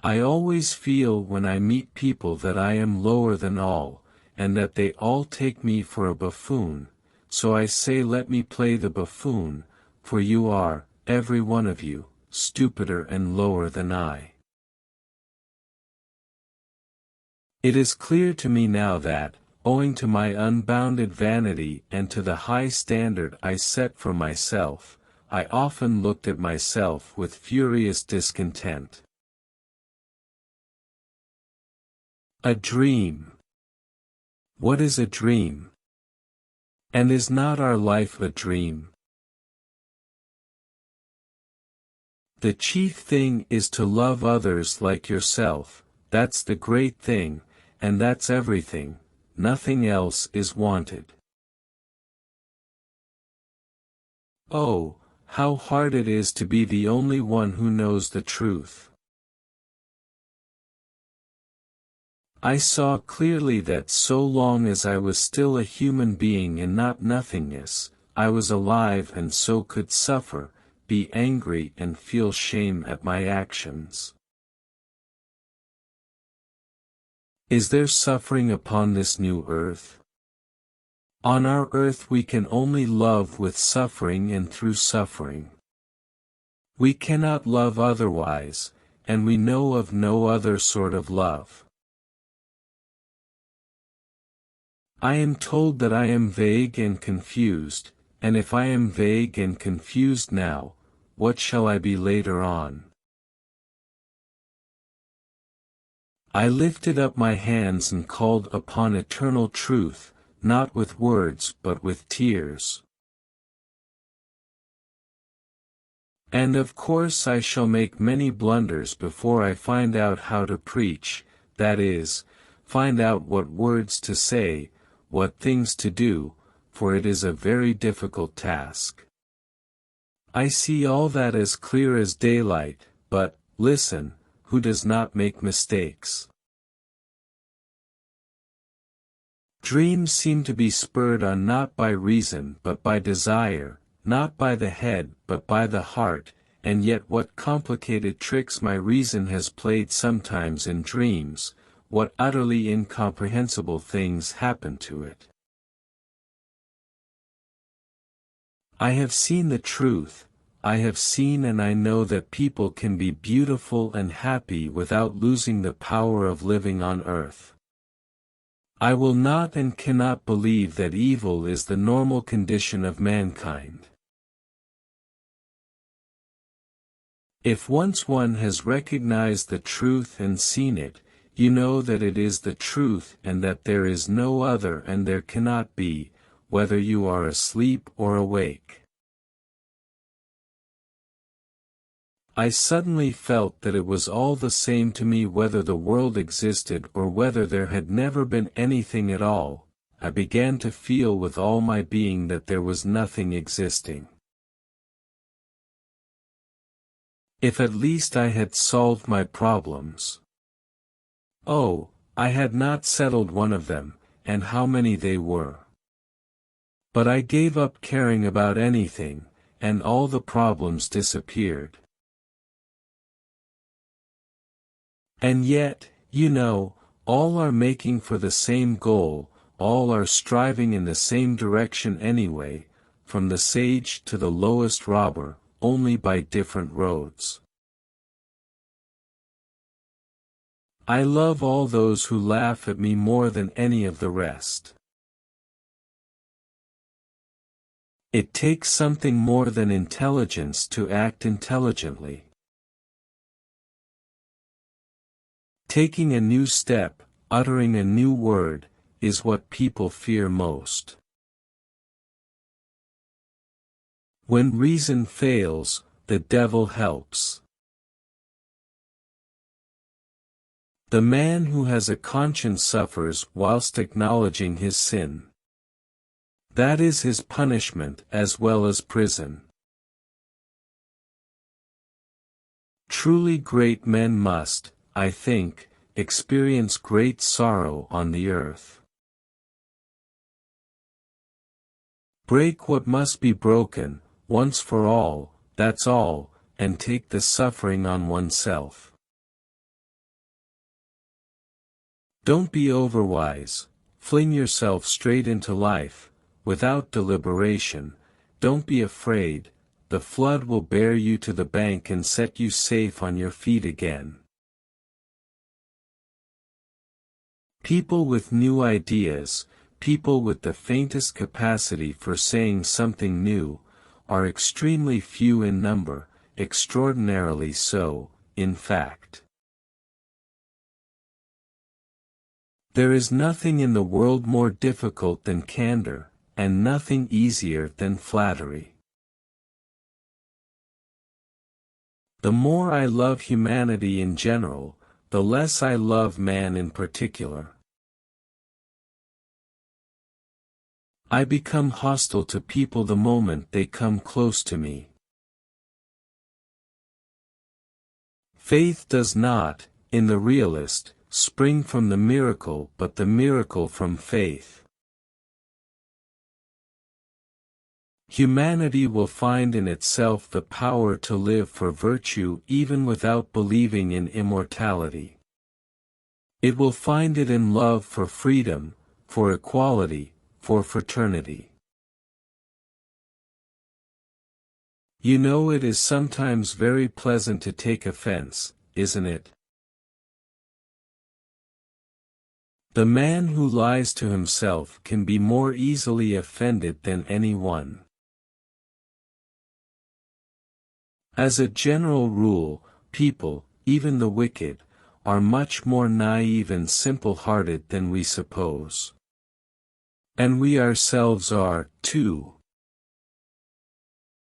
I always feel when I meet people that I am lower than all, and that they all take me for a buffoon, so I say let me play the buffoon, for you are, every one of you, stupider and lower than I. It is clear to me now that, owing to my unbounded vanity and to the high standard I set for myself, I often looked at myself with furious discontent. A dream. What is a dream? And is not our life a dream? The chief thing is to love others like yourself, that's the great thing, and that's everything, nothing else is wanted. Oh, how hard it is to be the only one who knows the truth. I saw clearly that so long as I was still a human being and not nothingness, I was alive and so could suffer, be angry and feel shame at my actions. Is there suffering upon this new earth? On our earth we can only love with suffering and through suffering. We cannot love otherwise, and we know of no other sort of love. I am told that I am vague and confused, and if I am vague and confused now, what shall I be later on? I lifted up my hands and called upon eternal truth, not with words but with tears. And of course I shall make many blunders before I find out how to preach, that is, find out what words to say, what things to do, for it is a very difficult task. I see all that as clear as daylight, but, listen, who does not make mistakes? Dreams seem to be spurred on not by reason but by desire, not by the head but by the heart, and yet what complicated tricks my reason has played sometimes in dreams, what utterly incomprehensible things happen to it. I have seen the truth, I have seen and I know that people can be beautiful and happy without losing the power of living on earth. I will not and cannot believe that evil is the normal condition of mankind. If once one has recognized the truth and seen it, you know that it is the truth and that there is no other and there cannot be, whether you are asleep or awake. I suddenly felt that it was all the same to me whether the world existed or whether there had never been anything at all. I began to feel with all my being that there was nothing existing. If at least I had solved my problems. Oh, I had not settled one of them, and how many they were. But I gave up caring about anything, and all the problems disappeared. And yet, you know, all are making for the same goal, all are striving in the same direction anyway, from the sage to the lowest robber, only by different roads. I love all those who laugh at me more than any of the rest. It takes something more than intelligence to act intelligently. Taking a new step, uttering a new word, is what people fear most. When reason fails, the devil helps. The man who has a conscience suffers whilst acknowledging his sin. That is his punishment as well as prison. Truly great men must, I think, experience great sorrow on the earth. Break what must be broken, once for all, that's all, and take the suffering on oneself. Don't be overwise, fling yourself straight into life, without deliberation. Don't be afraid, the flood will bear you to the bank and set you safe on your feet again. People with new ideas, people with the faintest capacity for saying something new, are extremely few in number, extraordinarily so, in fact. There is nothing in the world more difficult than candor, and nothing easier than flattery. The more I love humanity in general, the less I love man in particular. I become hostile to people the moment they come close to me. Faith does not, in the realist, spring from the miracle but the miracle from faith. Humanity will find in itself the power to live for virtue even without believing in immortality. It will find it in love for freedom, for equality, for fraternity. You know, it is sometimes very pleasant to take offense, isn't it? The man who lies to himself can be more easily offended than anyone. As a general rule, people, even the wicked, are much more naive and simple-hearted than we suppose. And we ourselves are, too.